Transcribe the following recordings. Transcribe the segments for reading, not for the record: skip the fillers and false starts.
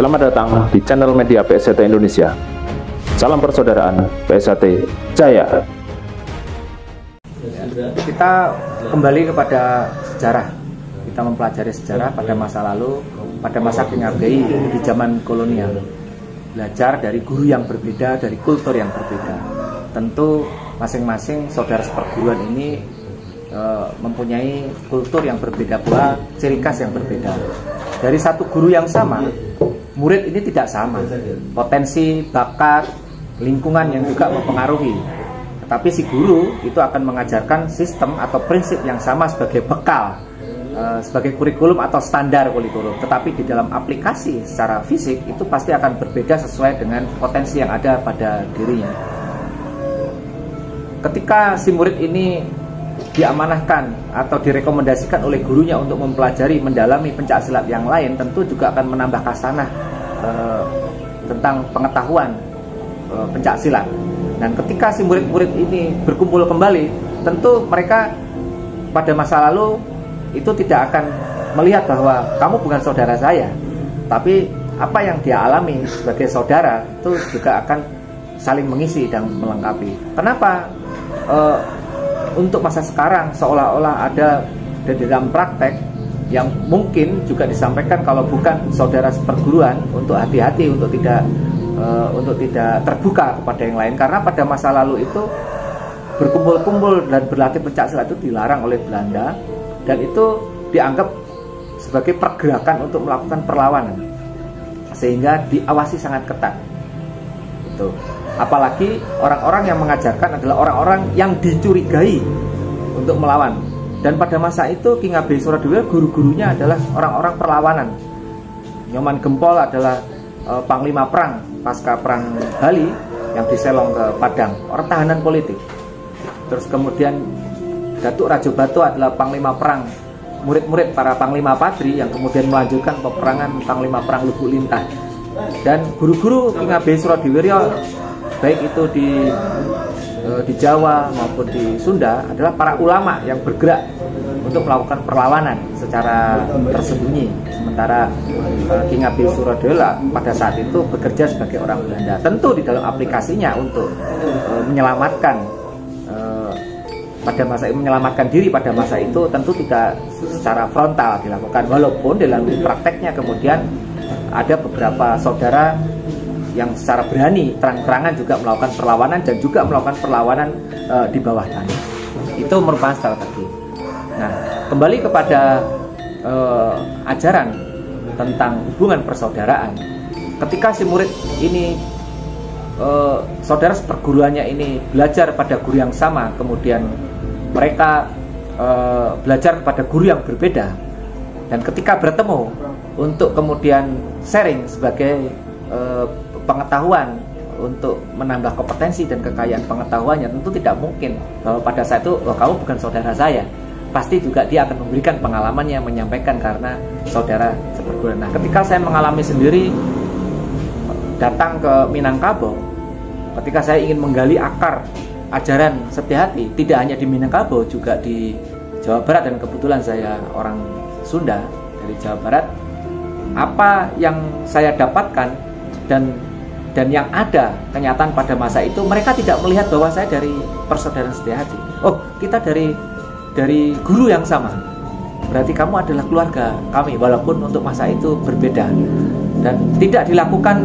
Selamat datang di channel media PSHT Indonesia. Salam persaudaraan, PSHT Jaya. Kita kembali kepada sejarah. Kita mempelajari sejarah pada masa lalu, pada masa pengabdi di zaman kolonial. Belajar dari guru yang berbeda, dari kultur yang berbeda. Tentu masing-masing saudara seperguruan ini mempunyai kultur yang berbeda pula, ciri khas yang berbeda. Dari satu guru yang sama, murid ini tidak sama. Potensi, bakat, lingkungan yang juga mempengaruhi. Tetapi si guru itu akan mengajarkan sistem atau prinsip yang sama sebagai bekal, sebagai kurikulum atau standar kurikulum. Tetapi di dalam aplikasi secara fisik itu pasti akan berbeda sesuai dengan potensi yang ada pada dirinya. Ketika si murid ini diamanahkan atau direkomendasikan oleh gurunya untuk mempelajari, mendalami pencaksilat yang lain, tentu juga akan menambah khasanah tentang pengetahuan pencaksilat. Dan ketika si murid-murid ini berkumpul kembali, tentu mereka pada masa lalu itu tidak akan melihat bahwa kamu bukan saudara saya, tapi apa yang dia alami sebagai saudara itu juga akan saling mengisi dan melengkapi. Kenapa untuk masa sekarang seolah-olah ada di dalam praktek yang mungkin juga disampaikan kalau bukan saudara seperguruan, untuk hati-hati untuk tidak terbuka kepada yang lain, karena pada masa lalu itu berkumpul-kumpul dan berlatih pencaksilat itu dilarang oleh Belanda, dan itu dianggap sebagai pergerakan untuk melakukan perlawanan, sehingga diawasi sangat ketat. Itu apalagi orang-orang yang mengajarkan adalah orang-orang yang dicurigai untuk melawan. Dan pada masa itu King Abe Suradewira guru-gurunya adalah orang-orang perlawanan. Nyoman Gempol adalah panglima perang pasca perang Bali yang diselong ke Padang, orang tahanan politik. Terus kemudian Datuk Rajo Batu adalah panglima perang, murid-murid para panglima Padri yang kemudian melanjutkan peperangan panglima perang Lubuk Lintah. Dan guru-guru King Abe Suradewira baik itu di Jawa maupun di Sunda adalah para ulama yang bergerak untuk melakukan perlawanan secara tersembunyi. Sementara King Abe Suradewira pada saat itu bekerja sebagai orang Belanda. Tentu di dalam aplikasinya untuk menyelamatkan pada masa itu, menyelamatkan diri pada masa itu tentu tidak secara frontal dilakukan, walaupun dalam prakteknya kemudian ada beberapa saudara yang secara berani terang-terangan juga melakukan perlawanan dan juga melakukan perlawanan di bawah tanah. Itu merupakan strategi. Nah, kembali kepada ajaran tentang hubungan persaudaraan. Ketika si murid ini, saudara seperguruannya ini belajar pada guru yang sama, kemudian mereka belajar pada guru yang berbeda, dan ketika bertemu untuk kemudian sharing sebagai pengetahuan untuk menambah kompetensi dan kekayaan pengetahuannya, tentu tidak mungkin bahwa pada saat itu kamu bukan saudara saya. Pasti juga dia akan memberikan pengalamannya, menyampaikan karena saudara seperguruan. Nah, ketika saya mengalami sendiri datang ke Minangkabau, ketika saya ingin menggali akar ajaran Setia-Hati, tidak hanya di Minangkabau, juga di Jawa Barat, dan kebetulan saya orang Sunda dari Jawa Barat, apa yang saya dapatkan dan yang ada kenyataan pada masa itu, mereka tidak melihat bahwa saya dari persaudaraan Setia-Hati. Oh, kita dari guru yang sama, berarti kamu adalah keluarga kami, walaupun untuk masa itu berbeda. Dan tidak dilakukan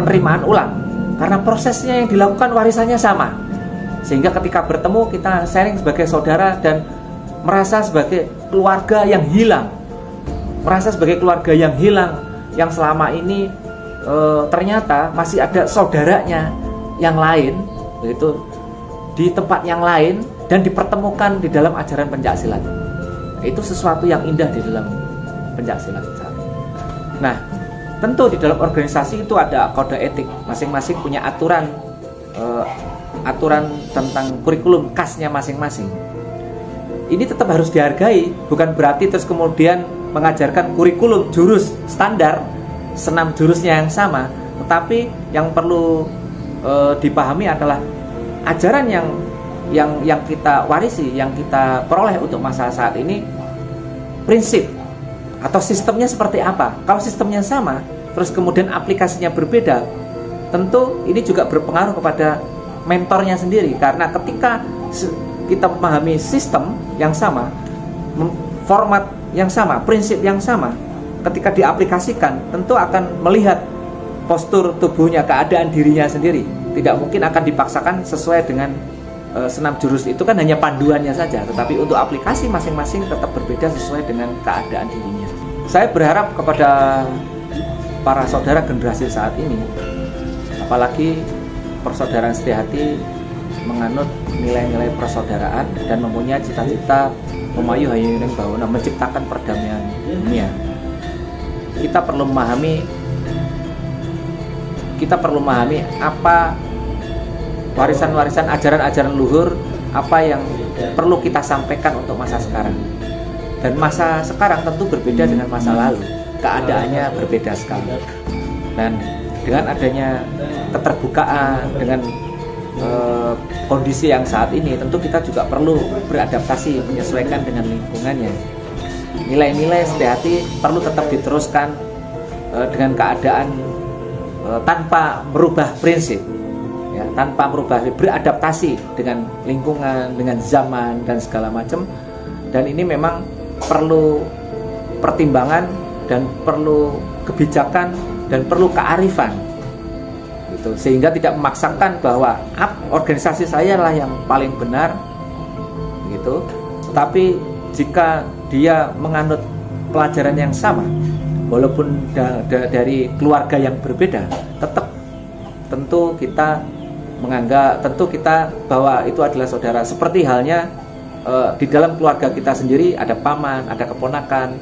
penerimaan ulang, karena prosesnya yang dilakukan warisannya sama, sehingga ketika bertemu kita sharing sebagai saudara dan merasa sebagai keluarga yang hilang, yang selama ini ternyata masih ada saudaranya yang lain, yaitu di tempat yang lain, dan dipertemukan di dalam ajaran pencaksilat. Itu sesuatu yang indah di dalam pencaksilat. Nah, tentu di dalam organisasi itu ada kode etik, masing-masing punya aturan tentang kurikulum khasnya masing-masing. Ini tetap harus dihargai, bukan berarti terus kemudian mengajarkan kurikulum jurus standar, senam jurusnya yang sama, tetapi yang perlu dipahami adalah ajaran yang kita warisi, yang kita peroleh untuk masa saat ini, prinsip atau sistemnya seperti apa. Kalau sistemnya sama, terus kemudian aplikasinya berbeda, tentu ini juga berpengaruh kepada mentornya sendiri. Karena ketika kita memahami sistem yang sama, format yang sama, prinsip yang sama, ketika diaplikasikan, tentu akan melihat postur tubuhnya, keadaan dirinya sendiri. Tidak mungkin akan dipaksakan sesuai dengan senam jurus itu kan hanya panduannya saja, tetapi untuk aplikasi masing-masing tetap berbeda sesuai dengan keadaan dirinya. Saya berharap kepada para saudara generasi saat ini, apalagi persaudaraan Setiahati menganut nilai-nilai persaudaraan dan mempunyai cita-cita memayu hayuning bawana, menciptakan perdamaian dunia. Kita perlu memahami apa warisan-warisan, ajaran-ajaran luhur, apa yang perlu kita sampaikan untuk masa sekarang. Dan masa sekarang tentu berbeda dengan masa lalu, keadaannya berbeda sekali. Dan dengan adanya keterbukaan, dengan kondisi yang saat ini, tentu kita juga perlu beradaptasi, menyesuaikan dengan lingkungannya. Nilai-nilai Setiahati perlu tetap diteruskan dengan keadaan tanpa merubah prinsip, ya, tanpa merubah, beradaptasi dengan lingkungan, dengan zaman dan segala macam. Dan ini memang perlu pertimbangan dan perlu kebijakan dan perlu kearifan, gitu. Sehingga tidak memaksakan bahwa organisasi saya lah yang paling benar, gitu. Tapi jika dia menganut pelajaran yang sama, walaupun dari keluarga yang berbeda, tetap tentu kita menganggap, tentu kita bahwa itu adalah saudara. Seperti halnya di dalam keluarga kita sendiri ada paman, ada keponakan,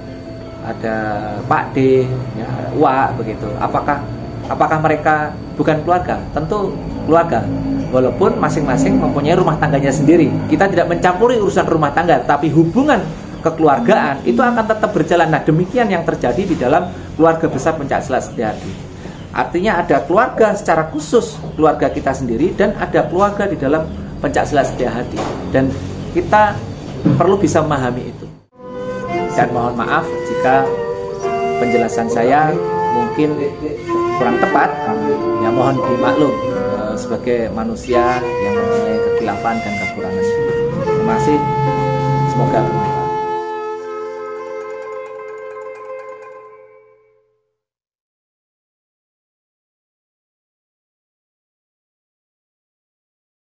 ada Pak D, ya, Wak, begitu. Apakah mereka bukan keluarga? Tentu keluarga, walaupun masing-masing mempunyai rumah tangganya sendiri. Kita tidak mencampuri urusan rumah tangga, tapi hubungan kekeluargaan itu akan tetap berjalan. Nah, demikian yang terjadi di dalam keluarga besar Pencaksilat Setiahati. Artinya ada keluarga secara khusus, keluarga kita sendiri, dan ada keluarga di dalam Pencaksilat Setiahati. Dan kita perlu bisa memahami itu. Dan mohon maaf jika penjelasan saya mungkin kurang tepat, ya mohon dimaklum sebagai manusia yang mempunyai kekilafan dan kekurangan. Terima kasih, semoga